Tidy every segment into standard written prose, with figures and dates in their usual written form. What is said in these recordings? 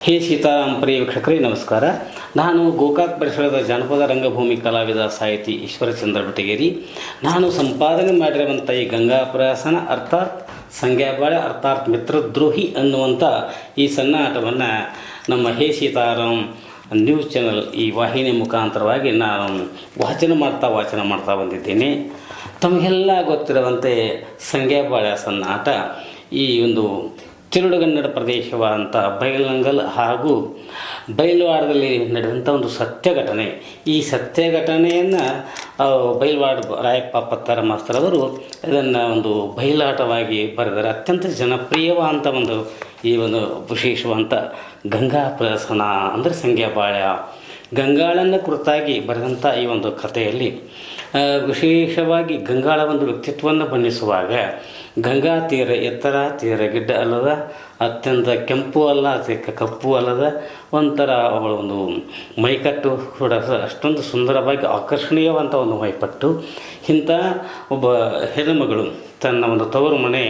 ಹೇ ಸೀತಾರಾಮ್ ಪ್ರಿಯ ವೀಕ್ಷಕರೇ ನಮಸ್ಕಾರ. ನಾನು ಗೋಕಾಕ್ ಪರಿಸರದ ಜಾನಪದ ರಂಗಭೂಮಿ ಕಲಾವಿದ ಸಾಹಿತಿ ಈಶ್ವರಚಂದ್ರ ಬೆಟಗೇರಿ. ನಾನು ಸಂಪಾದನೆ ಮಾಡಿರುವಂಥ ಈ ಗಂಗಾಪ್ರಯಾಸನ ಅರ್ಥಾತ್ ಸಂಗ್ಯಾಬಾಳೆ ಅರ್ಥಾತ್ ಮಿತ್ರದ್ರೋಹಿ ಅನ್ನುವಂಥ ಈ ಸಣ್ಣ ಆಟವನ್ನು ನಮ್ಮ ಹೇ ಸೀತಾರಾಮ್ ನ್ಯೂಸ್ ಚಾನಲ್ ಈ ವಾಹಿನಿ ಮುಖಾಂತರವಾಗಿ ನಾನು ವಾಚನ ಮಾಡ್ತಾ ಬಂದಿದ್ದೇನೆ. ತಮಗೆಲ್ಲ ಗೊತ್ತಿರುವಂತೆ ಸಂಗ್ಯಾಬಾಳೆ ಸಣ್ಣ ಆಟ ಈ ಒಂದು ಚಿರುಡುಗನ್ನಡ ಪ್ರದೇಶವಾದಂಥ ಬೈಲಂಗಲ್ ಹಾಗೂ ಬೈಲವಾಡದಲ್ಲಿ ನಡೆದಂಥ ಒಂದು ಸತ್ಯ ಘಟನೆ. ಈ ಸತ್ಯ ಘಟನೆಯನ್ನು ಬೈಲವಾಡ ರಾಯಪ್ಪ ಪತ್ತಾರ ಮಾಸ್ತರವರು ಇದನ್ನು ಒಂದು ಬಯಲಾಟವಾಗಿ ಬರೆದರೆ ಅತ್ಯಂತ ಜನಪ್ರಿಯವಾದಂಥ ಈ ಒಂದು ವಿಶೇಷವಾದಂಥ ಗಂಗಾಪ್ರಯಾಸನ ಅಂದರೆ ಸಂಗ್ಯಾಬಾಳೆ ಗಂಗಾಳನ್ನು ಕುರಿತಾಗಿ ಬರೆದಂಥ ಈ ಒಂದು ಕಥೆಯಲ್ಲಿ ವಿಶೇಷವಾಗಿ ಗಂಗಾಳ ಒಂದು ವ್ಯಕ್ತಿತ್ವವನ್ನು ಬಣ್ಣಿಸುವಾಗ ಗಂಗಾ ತೀರ ಎತ್ತರ ತೀರ ಗಿಡ್ಡ ಅಲ್ಲದ ಅತ್ಯಂತ ಕೆಂಪು ಅಲ್ಲ ಕಪ್ಪು ಅಲ್ಲದ ಒಂಥರ ಅವಳ ಒಂದು ಮೈಕಟ್ಟು ಕೂಡ ಅಷ್ಟೊಂದು ಸುಂದರವಾಗಿ ಆಕರ್ಷಣೀಯವಂಥ ಒಂದು ಮೈಕಟ್ಟು. ಇಂಥ ಒಬ್ಬ ಹೆಣ್ಣುಮಗಳು ತನ್ನ ಒಂದು ತವರು ಮನೆ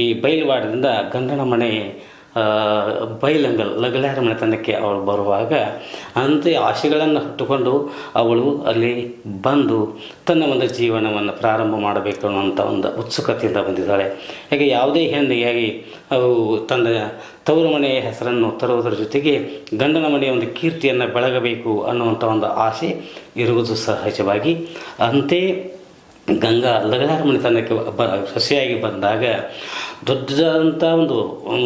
ಈ ಬೈಲವಾಡದಿಂದ ಗಂಡನ ಮನೆ ಬೈಲಂಗಲ್ ಲಗಳಾರ ಮನೆತನಕ್ಕೆ ಅವಳು ಬರುವಾಗ ಅಂತೆ ಆಶೆಗಳನ್ನು ಹುಟ್ಟುಕೊಂಡು ಅವಳು ಅಲ್ಲಿ ಬಂದು ತನ್ನ ಒಂದು ಜೀವನವನ್ನು ಪ್ರಾರಂಭ ಮಾಡಬೇಕು ಅನ್ನುವಂಥ ಒಂದು ಉತ್ಸುಕತೆಯಿಂದ ಬಂದಿದ್ದಾಳೆ. ಹಾಗೆ ಯಾವುದೇ ಹೆಣ್ಣಿಗಾಗಿ ತನ್ನ ತವರು ಮನೆಯ ಹೆಸರನ್ನು ತರುವುದರ ಜೊತೆಗೆ ಗಂಡನ ಮನೆಯ ಒಂದು ಕೀರ್ತಿಯನ್ನು ಬೆಳಗಬೇಕು ಅನ್ನುವಂಥ ಒಂದು ಆಸೆ ಇರುವುದು ಸಹಜವಾಗಿ. ಅಂತೆ ಗಂಗಾ ಲಗಳಾರ ಮನೆತನಕ್ಕೆ ಸೊಸೆಯಾಗಿ ಬಂದಾಗ ದೊಡ್ಡದಾದಂಥ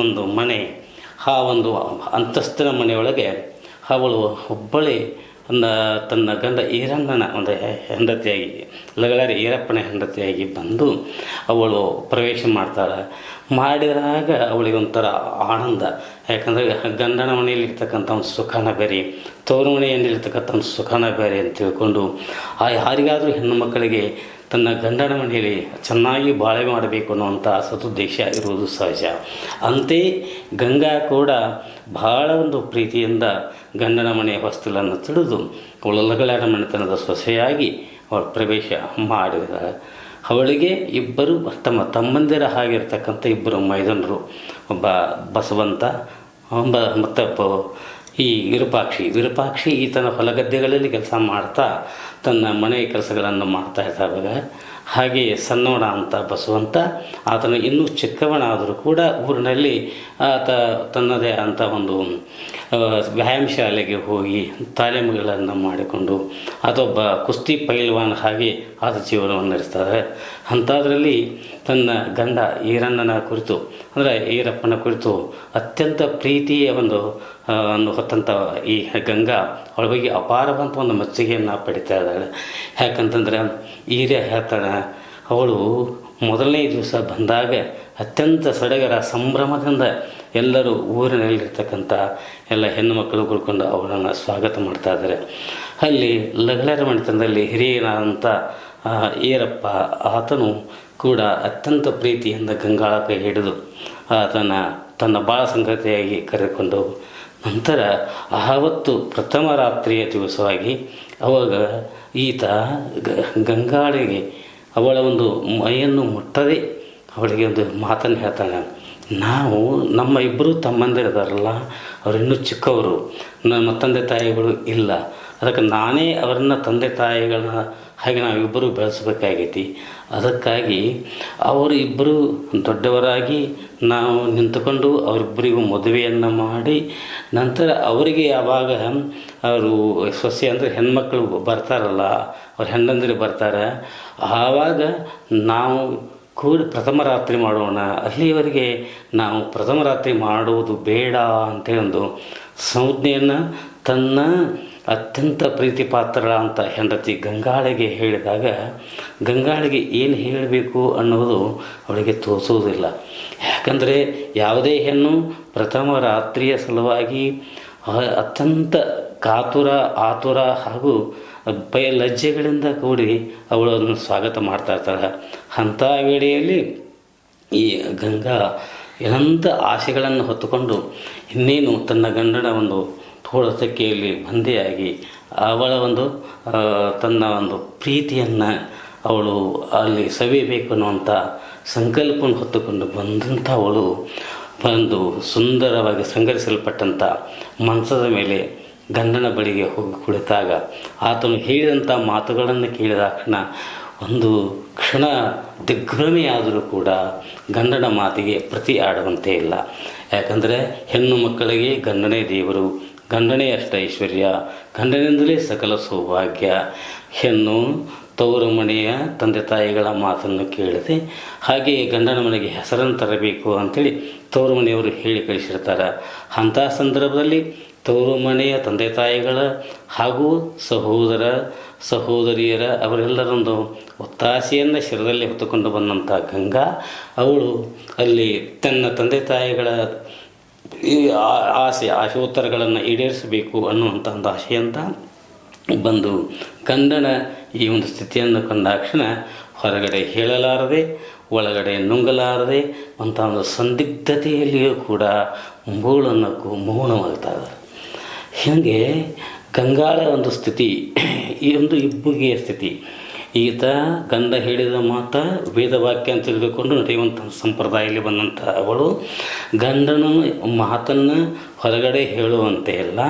ಒಂದು ಮನೆ, ಆ ಒಂದು ಅಂತಸ್ತಿನ ಮನೆಯೊಳಗೆ ಅವಳು ಒಬ್ಬಳೇ ತನ್ನ ಗಂಡ ಈರಣ್ಣನ ಒಂದು ಹೆಂಡತಿಯಾಗಿ ಲಗಳಾರ ಈರಪ್ಪನ ಹೆಂಡತಿಯಾಗಿ ಬಂದು ಅವಳು ಪ್ರವೇಶ ಮಾಡ್ತಾಳೆ. ಮಾಡಿದಾಗ ಅವಳಿಗೆ ಒಂಥರ ಆನಂದ. ಯಾಕಂದರೆ ಗಂಡನ ಮನೆಯಲ್ಲಿರ್ತಕ್ಕಂಥ ಒಂದು ಸುಖನ ಬೇರೆ, ತವರು ಮನೆಯಲ್ಲಿರ್ತಕ್ಕಂಥ ಒಂದು ಸುಖನ ಬೇರೆ ಅಂತ ತಿಳ್ಕೊಂಡು ಯಾರಿಗಾದರೂ ಹೆಣ್ಣು ಮಕ್ಕಳಿಗೆ ತನ್ನ ಗಂಡನ ಮನೆಯಲ್ಲಿ ಚೆನ್ನಾಗಿ ಬಾಳೆ ಮಾಡಬೇಕು ಅನ್ನುವಂಥ ಸದುದ್ದೇಶ ಇರುವುದು ಸಹಜ. ಅಂತೆ ಗಂಗಾ ಕೂಡ ಬಹಳ ಒಂದು ಪ್ರೀತಿಯಿಂದ ಗಂಡನ ಮನೆಯ ಹೊಸ್ತಿಲನ್ನು ತಿಳಿದು ಅವಳು ಲಗಳಾರ ಮನೆತನದ ಸೊಸೆಯಾಗಿ ಅವಳು ಪ್ರವೇಶ ಮಾಡಿದ. ಅವಳಿಗೆ ಇಬ್ಬರು ತಮ್ಮಂದಿರ ಹಾಗಿರ್ತಕ್ಕಂಥ ಇಬ್ಬರು ಮೈದನರು, ಒಬ್ಬ ಬಸವಂತ ಮತ್ತೊಬ್ಬ ಈ ವಿರೂಪಾಕ್ಷಿ ಈತನ ಹೊಲಗದ್ದೆಗಳಲ್ಲಿ ಕೆಲಸ ಮಾಡ್ತಾ ತನ್ನ ಮನೆಯ ಕೆಲಸಗಳನ್ನು ಮಾಡ್ತಾ ಇದ್ದಾವಾಗ, ಹಾಗೆಯೇ ಸಣ್ಣವಣ ಅಂತ ಬಸವಂತ ಆತನ ಇನ್ನೂ ಚಿಕ್ಕವನಾದರೂ ಕೂಡ ಊರಿನಲ್ಲಿ ಆತ ತನ್ನದೇ ಅಂತ ಒಂದು ವ್ಯಾಯಾಮ ಶಾಲೆಗೆ ಹೋಗಿ ತಾಲೀಮುಗಳನ್ನು ಮಾಡಿಕೊಂಡು ಅದೊಬ್ಬ ಕುಸ್ತಿ ಪೈಲ್ವಾನ್ ಹಾಗೆ ಆತ ಜೀವನವನ್ನು ನಡೆಸ್ತಾರೆ. ಅಂಥದ್ರಲ್ಲಿ ತನ್ನ ಗಂಡ ಈರಣ್ಣನ ಕುರಿತು ಅಂದರೆ ಈರಪ್ಪನ ಕುರಿತು ಅತ್ಯಂತ ಪ್ರೀತಿಯ ಒಂದು ಹೊತ್ತಂಥ ಈ ಗಂಗಾ ಅವಳ ಬಗ್ಗೆ ಅಪಾರವಂತ ಒಂದು ಮೆಚ್ಚುಗೆಯನ್ನು ಪಡಿತಾ ಇದ್ದಾಳೆ. ಯಾಕಂತಂದ್ರೆ ಈರೇ ಹೇಳ್ತಾಳೆ, ಅವಳು ಮೊದಲನೇ ದಿವಸ ಬಂದಾಗ ಅತ್ಯಂತ ಸಡಗರ ಸಂಭ್ರಮದಿಂದ ಎಲ್ಲರೂ ಊರಿನಲ್ಲಿರ್ತಕ್ಕಂಥ ಎಲ್ಲ ಹೆಣ್ಣು ಮಕ್ಕಳು ಕುಳ್ಕೊಂಡು ಅವಳನ್ನು ಸ್ವಾಗತ ಮಾಡ್ತಾ ಇದ್ದಾರೆ. ಅಲ್ಲಿ ಲಗಳಾರ ಮನೆತನದಲ್ಲಿ ಹಿರಿಯನಾದಂಥ ಈರಪ್ಪ ಆತನು ಕೂಡ ಅತ್ಯಂತ ಪ್ರೀತಿಯಿಂದ ಗಂಗಾಳ ಕೈ ಹಿಡಿದು ತನ್ನ ಬಾಳ ಸಂಗತಿಯಾಗಿ ಕರೆದುಕೊಂಡು ನಂತರ ಆವತ್ತು ಪ್ರಥಮ ರಾತ್ರಿಯ ದಿವಸವಾಗಿ ಅವಾಗ ಈತ ಗಂಗಾಳಿಗೆ ಅವಳ ಒಂದು ಮೈಯನ್ನು ಮುಟ್ಟದೆ ಅವಳಿಗೆ ಒಂದು ಮಾತನ್ನು ಹೇಳ್ತಾನೆ. ನಮ್ಮ ಇಬ್ಬರು ತಮ್ಮಂದಿರದಾರಲ್ಲ, ಅವರಿನ್ನೂ ಚಿಕ್ಕವರು, ನಮ್ಮ ತಂದೆ ತಾಯಿಗಳು ಇಲ್ಲ, ಅದಕ್ಕೆ ನಾನೇ ಅವರನ್ನು ತಂದೆ ತಾಯಿಗಳನ್ನ ಹಾಗೆ ನಾವಿಬ್ಬರು ಬೆಳೆಸಬೇಕಾಗೈತಿ. ಅದಕ್ಕಾಗಿ ಅವರು ಇಬ್ಬರು ದೊಡ್ಡವರಾಗಿ ನಾವು ನಿಂತುಕೊಂಡು ಅವರಿಬ್ಬರಿಗೂ ಮದುವೆಯನ್ನು ಮಾಡಿ ನಂತರ ಅವರಿಗೆ ಯಾವಾಗ ಅವರು ಸೊಸೆ ಅಂದರೆ ಹೆಣ್ಮಕ್ಳು ಬರ್ತಾರಲ್ಲ, ಅವ್ರ ಹೆಣ್ಣಂದಿರು ಬರ್ತಾರೆ, ಆವಾಗ ನಾವು ಕೂಡ ಪ್ರಥಮ ರಾತ್ರಿ ಮಾಡೋಣ, ಅಲ್ಲಿಯವರೆಗೆ ನಾವು ಪ್ರಥಮ ರಾತ್ರಿ ಮಾಡುವುದು ಬೇಡ ಅಂತೇಳಿ ಒಂದು ಸಂಜ್ಞೆಯನ್ನು ತನ್ನ ಅತ್ಯಂತ ಪ್ರೀತಿ ಪಾತ್ರಳಂತ ಹೆಂಡತಿ ಗಂಗಾಳಿಗೆ ಹೇಳಿದಾಗ ಗಂಗಾಳಿಗೆ ಏನು ಹೇಳಬೇಕು ಅನ್ನೋದು ಅವಳಿಗೆ ತೋರಿಸುವುದಿಲ್ಲ. ಯಾಕಂದರೆ ಯಾವುದೇ ಹೆಣ್ಣು ಪ್ರಥಮ ರಾತ್ರಿಯ ಸಲುವಾಗಿ ಅತ್ಯಂತ ಆತುರ ಹಾಗೂ ಲಜ್ಜೆಗಳಿಂದ ಕೂಡಿ ಅವಳನ್ನು ಸ್ವಾಗತ ಮಾಡ್ತಾ ಇರ್ತಾಳೆ. ಅಂಥ ವೇಳೆಯಲ್ಲಿ ಈ ಗಂಗಾ ಎಂಥ ಆಸೆಗಳನ್ನು ಹೊತ್ತುಕೊಂಡು ಇನ್ನೇನು ತನ್ನ ಗಂಡನ ಒಂದು ತೋಳತಕ್ಕೆಯಲ್ಲಿ ಬಂದೆಯಾಗಿ ಅವಳ ತನ್ನ ಒಂದು ಪ್ರೀತಿಯನ್ನು ಅವಳು ಅಲ್ಲಿ ಸವಿಯಬೇಕು ಅನ್ನುವಂಥ ಸಂಕಲ್ಪವನ್ನು ಹೊತ್ತುಕೊಂಡು ಬಂದಂಥ ಅವಳು ಒಂದು ಸುಂದರವಾಗಿ ಶೃಂಗರಿಸಲ್ಪಟ್ಟಂಥ ಮಂಚದ ಮೇಲೆ ಗಂಡನ ಬಳಿಗೆ ಹೋಗಿ ಕುಳಿತಾಗ ಆತನು ಹೇಳಿದಂಥ ಮಾತುಗಳನ್ನು ಕೇಳಿದಾಕ್ಷಣ ಒಂದು ಕ್ಷಣ ದಿಗ್ಭ್ರಮೆಯಾದರೂ ಕೂಡ ಗಂಡನ ಮಾತಿಗೆ ಪ್ರತಿ ಆಡುವಂತೆ ಇಲ್ಲ. ಯಾಕಂದರೆ ಹೆಣ್ಣು ಮಕ್ಕಳಿಗೆ ಗಂಡನೇ ದೇವರು, ಗಂಡನೇ ಅಷ್ಟ ಐಶ್ವರ್ಯ, ಗಂಡನಿಂದಲೇ ಸಕಲ ಸೌಭಾಗ್ಯ. ಹೆಣ್ಣು ತವರು ಮನೆಯ ತಂದೆ ತಾಯಿಗಳ ಮಾತನ್ನು ಕೇಳದೆ ಹಾಗೆಯೇ ಗಂಡನ ಮನೆಗೆ ಹೆಸರನ್ನು ತರಬೇಕು ಅಂಥೇಳಿ ತವರು ಮನೆಯವರು ಹೇಳಿ ಕಳಿಸಿರ್ತಾರೆ. ಅಂಥ ಸಂದರ್ಭದಲ್ಲಿ ತವರು ಮನೆಯ ತಂದೆ ತಾಯಿಗಳ ಹಾಗೂ ಸಹೋದರಿಯರ ಅವರೆಲ್ಲರೊಂದು ಒತ್ತಾಸೆಯನ್ನು ಶಿರದಲ್ಲಿ ಹೊತ್ತುಕೊಂಡು ಬಂದಂಥ ಗಂಗಾ ಅವಳು ಅಲ್ಲಿ ತನ್ನ ತಂದೆ ತಾಯಿಗಳ ಈ ಆಶೋತ್ತರಗಳನ್ನು ಈಡೇರಿಸಬೇಕು ಅನ್ನುವಂಥ ಒಂದು ಆಶೆಯಂತ ಬಂದು ಗಂಡನ ಈ ಒಂದು ಸ್ಥಿತಿಯನ್ನು ಕಂಡಾಕ್ಷಣ ಹೊರಗಡೆ ಹೇಳಲಾರದೆ ಒಳಗಡೆ ನುಂಗಲಾರದೆ ಅಂತ ಒಂದು ಸಂದಿಗ್ಧತೆಯಲ್ಲಿಯೂ ಕೂಡ ಮೂಳನ್ನಕ್ಕೂ ಮೌನವಾಗ್ತಾ ಇದ್ದಾರೆ. ಹೀಗೆ ಗಂಗಾಳ ಒಂದು ಸ್ಥಿತಿ ಈ ಒಂದು ಇಬ್ಬುಗೆಯ ಸ್ಥಿತಿ. ಈತ ಗಂಡ ಹೇಳಿದ ಮಾತ ವೇದವಾಕ್ಯ ಅಂತ ತಿಳಿದುಕೊಂಡು ನಡೆಯುವಂಥ ಸಂಪ್ರದಾಯದಲ್ಲಿ ಬಂದಂಥ ಅವಳು ಗಂಡನ ಮಾತನ್ನು ಹೊರಗಡೆ ಹೇಳುವಂತೆ ಇಲ್ಲ,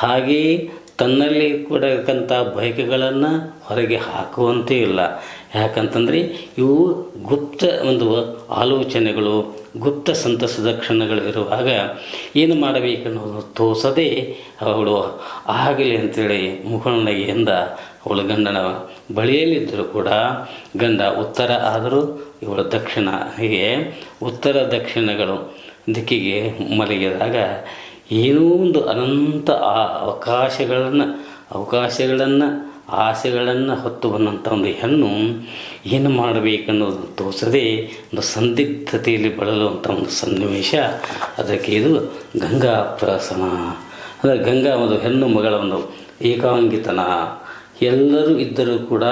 ಹಾಗೆಯೇ ತನ್ನಲ್ಲಿ ಕೊಡಕ್ಕಂಥ ಬಯಕೆಗಳನ್ನು ಹೊರಗೆ ಹಾಕುವಂತೆ ಇಲ್ಲ. ಯಾಕಂತಂದರೆ ಇವು ಗುಪ್ತ ಒಂದು ಆಲೋಚನೆಗಳು, ಗುಪ್ತ ಸಂತಸದ ಕ್ಷಣಗಳು ಇರುವಾಗ ಏನು ಮಾಡಬೇಕನ್ನೋದು ತೋಸದೆ ಅವಳು ಆಗಲಿ ಅಂಥೇಳಿ ಮುಖನಗೆಯಿಂದ ಅವಳು ಗಂಡನ ಬಳಿಯಲ್ಲಿದ್ದರೂ ಕೂಡ ಗಂಡ ಉತ್ತರ ಆದರೂ ಇವಳು ದಕ್ಷಿಣ, ಹೀಗೆ ಉತ್ತರ ದಕ್ಷಿಣಗಳು ದಿಕ್ಕಿಗೆ ಮಲಗಿದಾಗ ಏನೋ ಒಂದು ಅನಂತ ಅವಕಾಶಗಳನ್ನು ಆಸೆಗಳನ್ನು ಹೊತ್ತು ಬಂದಂಥ ಒಂದು ಹೆಣ್ಣು ಏನು ಮಾಡಬೇಕನ್ನೋದು ತೋಚದೆ ಒಂದು ಸಂದಿಗ್ಧತೆಯಲ್ಲಿ ಬಳಲುವಂಥ ಒಂದು ಸನ್ನಿವೇಶ. ಅದಕ್ಕೆ ಇದು ಗಂಗಾ ಪ್ರಸನ. ಅಂದರೆ ಗಂಗಾ ಒಂದು ಹೆಣ್ಣು ಮಗಳ ಒಂದು ಏಕಾಂಗಿತನ. ಎಲ್ಲರೂ ಇದ್ದರೂ ಕೂಡ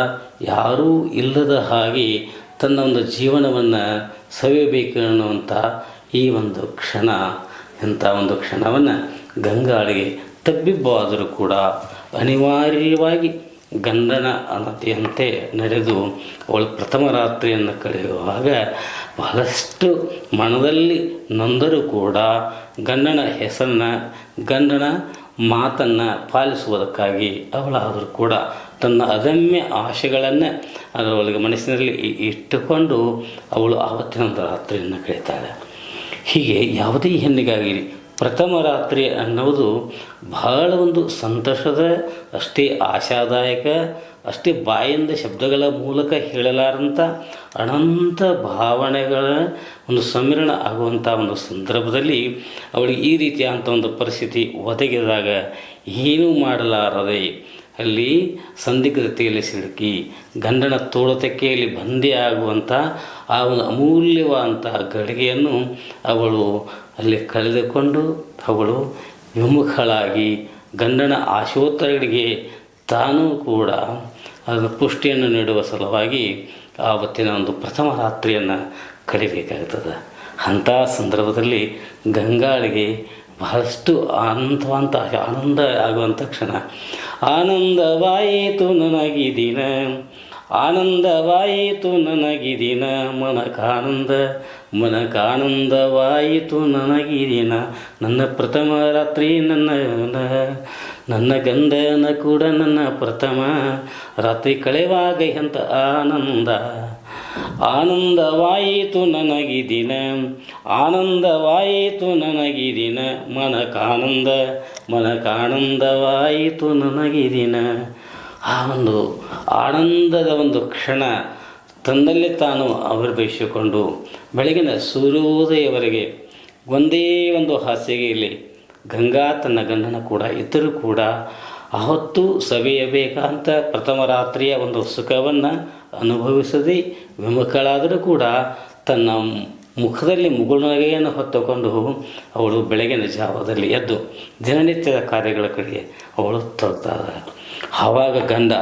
ಯಾರೂ ಇಲ್ಲದ ಹಾಗೆ ತನ್ನ ಒಂದು ಜೀವನವನ್ನು ಸವಿಯಬೇಕು ಅನ್ನುವಂಥ ಈ ಒಂದು ಕ್ಷಣ, ಇಂಥ ಒಂದು ಕ್ಷಣವನ್ನು ಗಂಗಾಳಿಗೆ ತಬ್ಬಿಬ್ಬಾದರೂ ಕೂಡ ಅನಿವಾರ್ಯವಾಗಿ ಗಂಡನ ಅನತಿಯಂತೆ ನಡೆದು ಅವಳು ಪ್ರಥಮ ರಾತ್ರಿಯನ್ನು ಕಳೆಯುವಾಗ ಬಹಳಷ್ಟು ಮನದಲ್ಲಿ ನೊಂದರೂ ಕೂಡ ಗಂಡನ ಹೆಸರನ್ನು, ಗಂಡನ ಮಾತನ್ನು ಪಾಲಿಸುವುದಕ್ಕಾಗಿ ಅವಳಾದರೂ ಕೂಡ ತನ್ನ ಅದಮ್ಯ ಆಶೆಗಳನ್ನು ಅವಳಿಗೆ ಮನಸ್ಸಿನಲ್ಲಿ ಇಟ್ಟುಕೊಂಡು ಅವಳು ಆವತ್ತಿನ ಒಂದು ರಾತ್ರಿಯನ್ನು ಕಳೀತಾಳೆ. ಹೀಗೆ ಯಾವುದೇ ಹೆಣ್ಣಿಗಾಗಿರಿ ಪ್ರಥಮ ರಾತ್ರಿ ಅನ್ನುವುದು ಬಹಳ ಒಂದು ಸಂತೋಷದ, ಅಷ್ಟೇ ಆಶಾದಾಯಕ, ಅಷ್ಟೇ ಬಾಯಿಂದ ಶಬ್ದಗಳ ಮೂಲಕ ಹೇಳಲಾರಂಥ ಅನಂತ ಭಾವನೆಗಳ ಒಂದು ಸಮ್ಮಿಲನ ಆಗುವಂಥ ಒಂದು ಸಂದರ್ಭದಲ್ಲಿ ಅವಳಿಗೆ ಈ ರೀತಿಯಾದಂಥ ಒಂದು ಪರಿಸ್ಥಿತಿ ಒದಗಿದಾಗ ಏನೂ ಮಾಡಲಾರದೆ ಅಲ್ಲಿ ಸಂದಿಗ್ಧತೆಯಲ್ಲಿ ಸಿಲುಕಿ ಗಂಡನ ತೋಳತಕ್ಕೆಯಲ್ಲಿ ಬಂದೇ ಆಗುವಂಥ ಆ ಒಂದು ಅಮೂಲ್ಯವಾದಂತಹ ಗಳಿಗೆಯನ್ನು ಅವಳು ಅಲ್ಲಿ ಕಳೆದುಕೊಂಡು ಅವಳು ವಿಮುಖಳಾಗಿ ಗಂಡನ ಆಶೋತ್ತರಗಳಿಗೆ ತಾನೂ ಕೂಡ ಅದರ ಪುಷ್ಟಿಯನ್ನು ನೀಡುವ ಸಲುವಾಗಿ ಆವತ್ತಿನ ಒಂದು ಪ್ರಥಮ ರಾತ್ರಿಯನ್ನು ಕಳಿಬೇಕಾಗ್ತದೆ. ಅಂಥ ಸಂದರ್ಭದಲ್ಲಿ ಗಂಗಾಳಿಗೆ ಬಹಳಷ್ಟು ಆನಂದ ಆಗುವಂಥ ಕ್ಷಣ. ಆನಂದವಾಯಿತು ನನಗಿದಿನ, ಆನಂದವಾಯಿತು ನನಗಿದಿನ, ಮನಕಾನಂದವಾಯಿತು ನನಗಿದಿನ. ನನ್ನ ಪ್ರಥಮ ರಾತ್ರಿ ನನ್ನ ಗಂಡನ ಕೂಡ ನನ್ನ ಪ್ರಥಮ ರಾತ್ರಿ ಕಳೆವಾಗ ಎಂಥ ಆನಂದ. ಆನಂದವಾಯಿತು ನನಗಿದಿನ, ಆನಂದವಾಯಿತು ನನಗಿದಿನ, ಮನಕಾನಂದವಾಯಿತು ನನಗಿದಿನ. ಆ ಒಂದು ಆನಂದದ ಒಂದು ಕ್ಷಣ ತನ್ನಲ್ಲಿ ತಾನು ಆವಿರ್ಭವಿಸಿಕೊಂಡು ಬೆಳಗಿನ ಸೂರ್ಯೋದಯವರೆಗೆ ಒಂದೇ ಒಂದು ಹಾಸಿಗೆಯಲ್ಲಿ ಗಂಗಾ ತನ್ನ ಗಂಡನ ಕೂಡ ಇದ್ದರೂ ಕೂಡ ಆವತ್ತು ಸವಿಯಬೇಕಂತ ಪ್ರಥಮ ರಾತ್ರಿಯ ಒಂದು ಸುಖವನ್ನು ಅನುಭವಿಸದೆ ವಿಮುಖಳಾದರೂ ಕೂಡ ತನ್ನ ಮುಖದಲ್ಲಿ ಮುಗುಳ್ನಗೆಯನ್ನು ಹೊತ್ತುಕೊಂಡು ಅವಳು ಬೆಳಗಿನ ಜಾವದಲ್ಲಿ ಎದ್ದು ದಿನನಿತ್ಯದ ಕಾರ್ಯಗಳ ಕಡೆಗೆ ಅವಳು ತೊಡ್ತಾಳೆ. ಆವಾಗ ಗಂಡ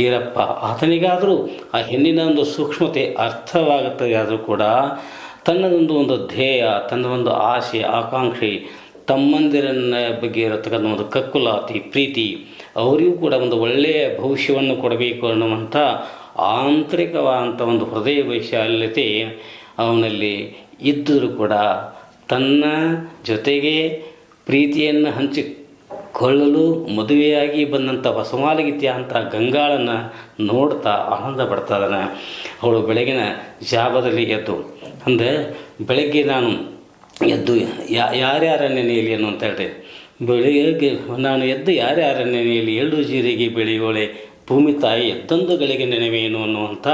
ಈರಪ್ಪ ಆತನಿಗಾದರೂ ಆ ಹೆಣ್ಣಿನ ಒಂದು ಸೂಕ್ಷ್ಮತೆ ಅರ್ಥವಾಗುತ್ತದೆ. ಆದರೂ ಕೂಡ ತನ್ನದೊಂದು ಧ್ಯೇಯ, ತನ್ನ ಒಂದು ಆಸೆ ಆಕಾಂಕ್ಷೆ, ತಮ್ಮಂದಿರನ್ನ ಬಗ್ಗೆ ಇರತಕ್ಕಂಥ ಒಂದು ಕಕ್ಕುಲಾತಿ ಪ್ರೀತಿ, ಅವರಿಗೂ ಕೂಡ ಒಂದು ಒಳ್ಳೆಯ ಭವಿಷ್ಯವನ್ನು ಕೊಡಬೇಕು ಅನ್ನುವಂಥ ಆಂತರಿಕವಾದಂಥ ಒಂದು ಹೃದಯ ವೈಶಾಲ್ಯತೆ ಅವನಲ್ಲಿ ಇದ್ದರೂ ಕೂಡ ತನ್ನ ಜೊತೆಗೆ ಪ್ರೀತಿಯನ್ನು ಹಂಚಿಕೊಳ್ಳಲು ಮದುವೆಯಾಗಿ ಬಂದಂಥ ಹೊಸಮಾಲಗಿತ್ಯ ಅಂತ ಗಂಗಾಳನ್ನು ನೋಡ್ತಾ ಆನಂದ ಪಡ್ತಾ ಇದ್ದಾನೆ. ಅವಳು ಬೆಳಗಿನ ಜಾವದಲ್ಲಿ ಎದ್ದು, ಅಂದರೆ ಬೆಳಗ್ಗೆ ನಾನು ಎದ್ದು ಯಾರ್ಯಾರ ನೆನೆಯಲಿ ಅಂತ ಹೇಳ್ತೆ, ಬೆಳಿಗ್ಗೆ ನಾನು ಎದ್ದು ಯಾರ್ಯಾರ ನೆನೆಯಲಿ ಎಳ್ಳು ಜೀರಿಗೆ ಬೆಳೆಯೋಳೆ ಭೂಮಿ ತಾಯಿ ಎದ್ದೊಂದು ಗಳಿಗೆ ನೆನೆವೇನು ಅನ್ನುವಂಥ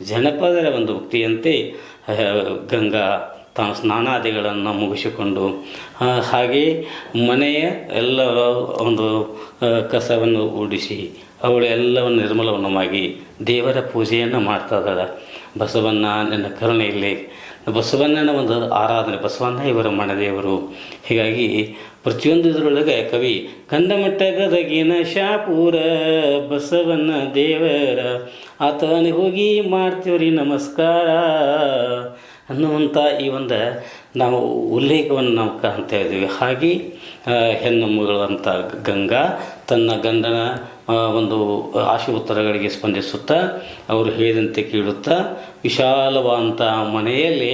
ಜನಪದರ ಒಂದು ಉಕ್ತಿಯಂತೆ ಗಂಗಾ ತಾನು ಸ್ನಾನಾದಿಗಳನ್ನು ಮುಗಿಸಿಕೊಂಡು ಹಾಗೆ ಮನೆಯ ಎಲ್ಲ ಒಂದು ಕಸವನ್ನು ಓಡಿಸಿ ಅವಳು ಎಲ್ಲವನ್ನು ನಿರ್ಮಲವನ್ನವಾಗಿ ದೇವರ ಪೂಜೆಯನ್ನು ಮಾಡ್ತಾ ಇದ್ದಾಳೆ. ಬಸವಣ್ಣ ನನ್ನ ಕರುಣೆಯಲ್ಲಿ ಬಸವಣ್ಣನ ಒಂದು ಆರಾಧನೆ, ಬಸವಣ್ಣ ಇವರ ಮಣದೇವರು. ಹೀಗಾಗಿ ಪ್ರತಿಯೊಂದು ಇದರೊಳಗೆ ಕವಿ ಕಂದಮಟ್ಟ ಗದಗಿನ ಶಾಪೂರ ಬಸವಣ್ಣ ದೇವರ ಆತನಿಗೆ ಹೋಗಿ ಮಾಡ್ತೀವ್ರಿ ನಮಸ್ಕಾರ ಅನ್ನುವಂಥ ಈ ಒಂದು ನಾವು ಉಲ್ಲೇಖವನ್ನು ನಾವು ಕಾಣ್ತಾ ಇದ್ದೀವಿ. ಹಾಗೆ ಹೆಣ್ಣು ಮಗಳಂಥ ಗಂಗಾ ತನ್ನ ಗಂಡನ ಒಂದು ಆಶೆ ಉತ್ತರಗಳಿಗೆ ಸ್ಪಂದಿಸುತ್ತಾ ಅವರು ಹೇಳಿದಂತೆ ಕೇಳುತ್ತಾ ವಿಶಾಲವಾದಂಥ ಮನೆಯಲ್ಲಿ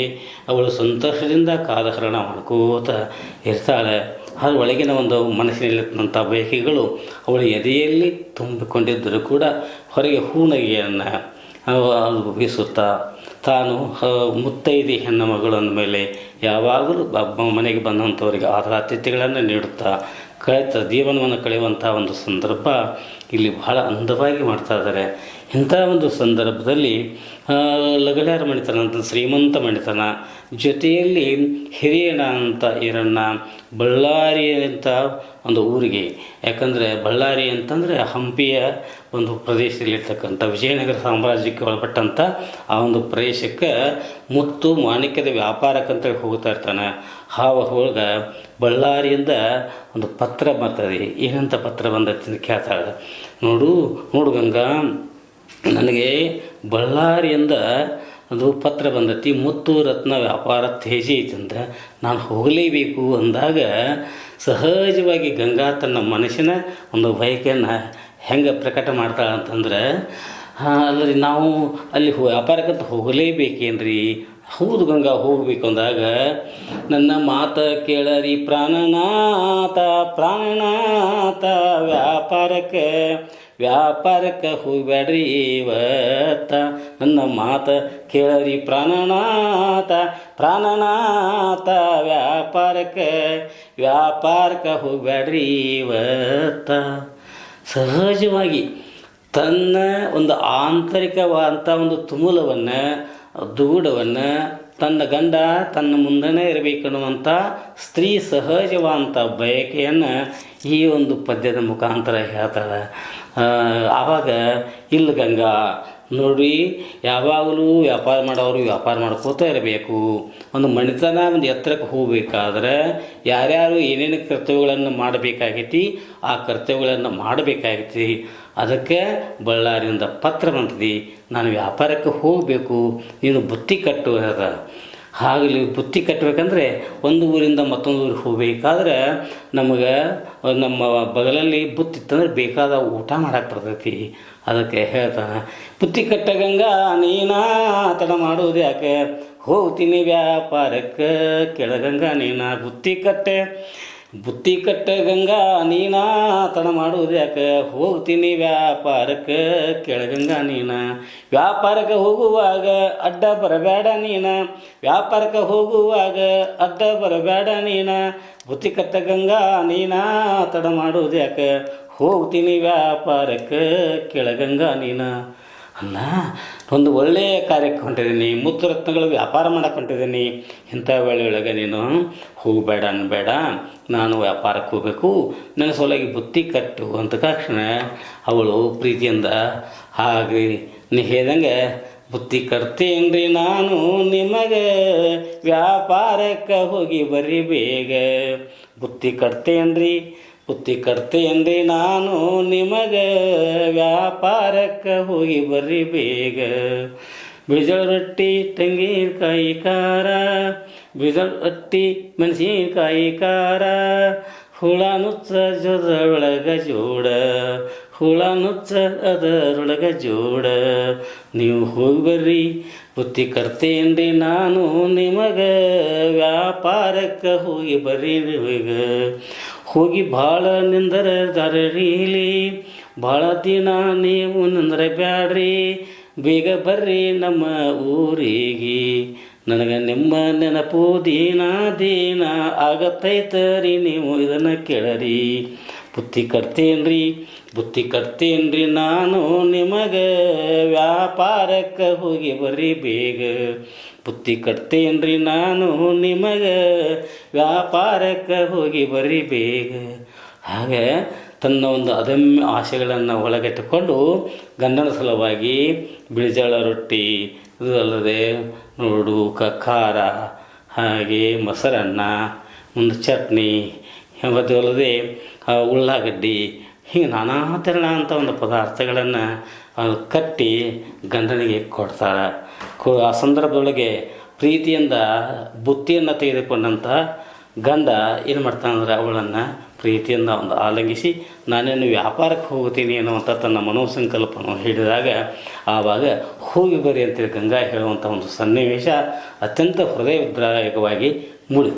ಅವಳು ಸಂತೋಷದಿಂದ ಕಾಲಹರಣ ಮಾಡ್ಕೋತ ಇರ್ತಾಳೆ. ಅದ್ರ ಒಳಗಿನ ಒಂದು ಮನಸ್ಸಿನಲ್ಲಿದ್ದಂಥ ಬಯಕೆಗಳು ಅವಳ ಎದೆಯಲ್ಲಿ ತುಂಬಿಕೊಂಡಿದ್ದರೂ ಕೂಡ ಹೊರಗೆ ಹೂನಗೆಯನ್ನು ಬೀಸುತ್ತಾ ತಾನು ಮುತ್ತೈದೆ ಹೆಣ್ಣು ಮಗಳ ಮೇಲೆ ಯಾವಾಗಲೂ ಮನೆಗೆ ಬಂದಂಥವರಿಗೆ ಆತಿಥ್ಯಗಳನ್ನು ನೀಡುತ್ತಾ ಜೀವನವನ್ನು ಕಳೆಯುವಂಥ ಒಂದು ಸಂದರ್ಭ ಇಲ್ಲಿ ಬಹಳ ಅಂದವಾಗಿ ಮಾಡ್ತಾ ಇದ್ದಾರೆ. ಇಂಥ ಒಂದು ಸಂದರ್ಭದಲ್ಲಿ ಲಗಳ್ಯಾರ ಮಣಿತನ ಅಂತ ಶ್ರೀಮಂತ ಮಣಿತನ ಜೊತೆಯಲ್ಲಿ ಹಿರಿಯಣ ಅಂತ ಈರಣ್ಣ ಬಳ್ಳಾರಿ ಅಂತ ಒಂದು ಊರಿಗೆ, ಯಾಕಂದರೆ ಬಳ್ಳಾರಿ ಅಂತಂದರೆ ಹಂಪಿಯ ಒಂದು ಪ್ರದೇಶದಲ್ಲಿರ್ತಕ್ಕಂಥ ವಿಜಯನಗರ ಸಾಮ್ರಾಜ್ಯಕ್ಕೆ ಒಳಪಟ್ಟಂಥ ಆ ಒಂದು ಪ್ರದೇಶಕ್ಕೆ ಮುತ್ತು ಮಾಣಿಕ್ಯದ ವ್ಯಾಪಾರಕ್ಕಂತೇಳಿ ಹೋಗ್ತಾ ಇರ್ತಾನೆ. ಒಳಗೆ ಬಳ್ಳಾರಿಯಿಂದ ಒಂದು ಪತ್ರ ಬರ್ತದೆ. ಏನಂತ ಪತ್ರ ಬಂದೈತಿ ಕೇಳ್ತಾಳೆ. ನೋಡು ಗಂಗಾ, ನನಗೆ ಬಳ್ಳಾರಿಯಿಂದ ಅದು ಪತ್ರ ಬಂದೈತಿ, ಮುತ್ತು ರತ್ನ ವ್ಯಾಪಾರ ತೇಜಿ ಐತಂದ ನಾನು ಹೋಗಲೇಬೇಕು ಅಂದಾಗ ಸಹಜವಾಗಿ ಗಂಗಾ ತನ್ನ ಮನಸ್ಸಿನ ಒಂದು ಬಯಕೆಯನ್ನು ಹೆಂಗೆ ಪ್ರಕಟ ಮಾಡ್ತಾಳೆ ಅಂತಂದ್ರೆ, ಅಲ್ಲರಿ ನಾವು ಅಲ್ಲಿ ವ್ಯಾಪಾರಕ್ಕಂತ ಹೋಗಲೇಬೇಕೇನ್ರಿ? ಹೌದು ಗಂಗಾ, ಹೋಗಬೇಕು ಅಂದಾಗ ನನ್ನ ಮಾತ ಕೇಳರಿ ಪ್ರಾಣನಾಥ ಪ್ರಾಣನಾಥ, ವ್ಯಾಪಾರಕ್ಕೆ ಹೋಗಬೇಡ್ರಿ ಇವತ್ತ, ನನ್ನ ಮಾತ ಕೇಳರಿ ಪ್ರಾಣನಾಥ ಪ್ರಾಣನಾಥ, ವ್ಯಾಪಾರಕ್ಕೆ ಹೋಗಬೇಡ್ರಿ ಇವತ್ತ. ಸಹಜವಾಗಿ ತನ್ನ ಒಂದು ಆಂತರಿಕವಾದಂಥ ಒಂದು ತುಮುಲವನ್ನು ದುಗುಡವನ್ನು ತನ್ನ ಗಂಡ ತನ್ನ ಮುಂದೆನೇ ಇರಬೇಕನ್ನುವಂಥ ಸ್ತ್ರೀ ಸಹಜವಾದಂಥ ಬಯಕೆಯನ್ನು ಈ ಒಂದು ಪದ್ಯದ ಮುಖಾಂತರ ಹೇಳ್ತಾಳೆ. ಆವಾಗ ಇಲ್ಲ ಗಂಗಾ ನೋಡಿ, ಯಾವಾಗಲೂ ವ್ಯಾಪಾರ ಮಾಡೋರು ವ್ಯಾಪಾರ ಮಾಡ್ಕೋತಾ ಇರಬೇಕು. ಒಂದು ಮಣಿತನ ಒಂದು ಎತ್ತರಕ್ಕೆ ಹೋಗಬೇಕಾದ್ರೆ ಯಾರ್ಯಾರು ಏನೇನು ಕರ್ತವ್ಯಗಳನ್ನು ಮಾಡಬೇಕಾಗೈತಿ ಆ ಕರ್ತವ್ಯಗಳನ್ನು ಮಾಡಬೇಕಾಗೈತಿ. ಅದಕ್ಕೆ ಬಳ್ಳಾರಿಯಿಂದ ಪತ್ರ ಬಂತದಿ, ನಾನು ವ್ಯಾಪಾರಕ್ಕೆ ಹೋಗಬೇಕು, ನೀನು ಬುತ್ತಿ ಕಟ್ಟು ಅದ. ಆಗಲಿ ಬುತ್ತಿ ಕಟ್ಟಬೇಕಂದ್ರೆ ಒಂದು ಊರಿಂದ ಮತ್ತೊಂದು ಊರಿಗೆ ಹೋಗಬೇಕಾದ್ರೆ ನಮಗೆ ನಮ್ಮ ಬಗಲಲ್ಲಿ ಬುತ್ತಿತ್ತಂದ್ರೆ ಬೇಕಾದ ಊಟ ಮಾಡಕ್ಕೆ ಬರ್ತೈತಿ. ಅದಕ್ಕೆ ಹೇಳ್ತಾನೆ, ಬುತ್ತಿ ಕಟ್ಟ ಗಂಗಾ ನೀನಾ ತಡ ಮಾಡೋದು ಯಾಕೆ, ಹೋಗ್ತೀನಿ ವ್ಯಾಪಾರಕ್ಕೆ ಕೆಳಗಂಗಾ ನೀನಾ ಬುತ್ತಿ ಕಟ್ಟೆ ಗಂಗಾ ನೀನಾ ತಡ ಮಾಡೋದು ಯಾಕೆ, ಹೋಗ್ತೀನಿ ವ್ಯಾಪಾರಕ್ಕೆ ಕೆಳಗಂಗಾ ನೀನ, ವ್ಯಾಪಾರಕ್ಕೆ ಹೋಗುವಾಗ ಅಡ್ಡ ಬರಬೇಡ ನೀನ, ವ್ಯಾಪಾರಕ್ಕೆ ಹೋಗುವಾಗ ಅಡ್ಡ ಬರಬೇಡ ನೀನ, ಬುತ್ತಿ ಕಟ್ಟ ಗಂಗಾ ನೀನಾ ತಡ ಮಾಡೋದು ಯಾಕೆ, ಹೋಗ್ತೀನಿ ವ್ಯಾಪಾರಕ್ಕೆ ಕೆಳಗಂಗಾ ನೀನ. ಅಲ್ಲ, ಒಂದು ಒಳ್ಳೆಯ ಕಾರ್ಯಕ್ಕೆ ಹೊಂಟಿದ್ದೀನಿ, ಮುತ್ತು ರತ್ನಗಳು ವ್ಯಾಪಾರ ಮಾಡಕ್ಕೆ ಹೊಂಟಿದ್ದೀನಿ, ಇಂಥ ವೇಳೆಯೊಳಗೆ ನೀನು ಹೋಗಬೇಡ ಅನ್ಬೇಡ, ನಾನು ವ್ಯಾಪಾರಕ್ಕೆ ಹೋಗಬೇಕು, ನನ್ನ ಸೊಲಗಿ ಬುತ್ತಿ ಕಟ್ಟು ಅಂತ ತಕ್ಷಣ ಅವಳು ಪ್ರೀತಿಯಿಂದ ಹಾಗೆ ನೀ ಹೇಳ್ದಂಗೆ ಬುತ್ತಿ ಕಟ್ತೇನ್ರಿ ನಾನು ನಿಮಗೆ, ವ್ಯಾಪಾರಕ್ಕೆ ಹೋಗಿ ಬರ್ರಿ ಬೇಗ, ಬುತ್ತಿ ಕಟ್ತೇನ್ರಿ ನಾನು ನಿಮಗೆ, ವ್ಯಾಪಾರಕ್ಕೆ ಹೋಗಿ ಬರ್ರಿ ಬೇಗ, ಬಿಜಳ ರೊಟ್ಟಿ ತೆಂಗಿನಕಾಯಿ ಖಾರ, ಬಿಜಳ ರೊಟ್ಟಿ ಮೆಣಸಿನಕಾಯಿ ಖಾರ, ಹುಳ ನುಚ್ಚ ಜೊದ ಒಳಗ ಜೋಡ, ಹುಳ ನುಚ್ಚ ಅದರೊಳಗ ಜೋಡ ನೀವು ಹೋಗಿ ಬರ್ರಿ ಬುತ್ತಿ ಕರ್ತೇನ್ರಿ ನಾನು ನಿಮಗ ವ್ಯಾಪಾರಕ್ಕೆ ಹೋಗಿ ಬರ್ರಿ ನೀವೀಗ ಹೋಗಿ ಭಾಳ ನಿಂದರ ದಾರೀಲಿ ಭಾಳ ದಿನ ನೀವು ನಿಂದ್ರೆ ಬ್ಯಾಡ್ರಿ ಬೇಗ ಬರ್ರಿ ನಮ್ಮ ಊರಿಗೆ ನನಗೆ ನಿಮ್ಮ ನೆನಪು ದೀನ ದೀನ ಆಗತ್ತೈತರಿ ನೀವು ಇದನ್ನು ಕೇಳರಿ ಬುತ್ತಿ ಕಟ್ತೇನ್ರಿ ನಾನು ನಿಮಗೆ ವ್ಯಾಪಾರಕ್ಕೆ ಹೋಗಿ ಬರ್ರಿ ಬೇಗ ಬುತ್ತಿ ಕಟ್ತೇನ್ರಿ ನಾನು ನಿಮಗೆ ವ್ಯಾಪಾರಕ್ಕೆ ಹೋಗಿ ಬರ್ರಿ ಬೇಗ. ಹಾಗೆ ತನ್ನ ಒಂದು ಅದಮ್ಯ ಆಸೆಗಳನ್ನು ಒಳಗಿಟ್ಟುಕೊಂಡು ಗಂಡನ ಸಲುವಾಗಿ ಬಿಳಿಜಾಳ ರೊಟ್ಟಿ ಇದು ಅಲ್ಲದೆ ನೋಡು ಖಾರ ಹಾಗೆ ಮೊಸರನ್ನ ಒಂದು ಚಟ್ನಿ ಅದು ಅಲ್ಲದೆ ಉಳ್ಳಾಗಡ್ಡಿ ಹೀಗೆ ನಾನಾ ತೆರಳಂಥ ಒಂದು ಪದಾರ್ಥಗಳನ್ನು ಕಟ್ಟಿ ಗಂಡನಿಗೆ ಕೊಡ್ತಾಳೆ. ಆ ಸಂದರ್ಭದೊಳಗೆ ಪ್ರೀತಿಯಿಂದ ಬುತ್ತಿಯನ್ನು ತೆಗೆದುಕೊಂಡಂಥ ಗಂಡ ಏನು ಮಾಡ್ತಾನಂದ್ರೆ ಅವಳನ್ನು ಪ್ರೀತಿಯಿಂದ ಒಂದು ಆಲಂಗಿಸಿ ನಾನೇನು ವ್ಯಾಪಾರಕ್ಕೆ ಹೋಗ್ತೀನಿ ಅನ್ನುವಂಥ ತನ್ನ ಮನೋಸಂಕಲ್ಪವನ್ನು ಹೇಳಿದಾಗ ಆವಾಗ ಹೋಗಿ ಬರ್ರಿ ಅಂತೇಳಿ ಗಂಗಾ ಹೇಳುವಂಥ ಒಂದು ಸನ್ನಿವೇಶ ಅತ್ಯಂತ ಹೃದಯದಾಯಕವಾಗಿ ಮೂಡಿತು.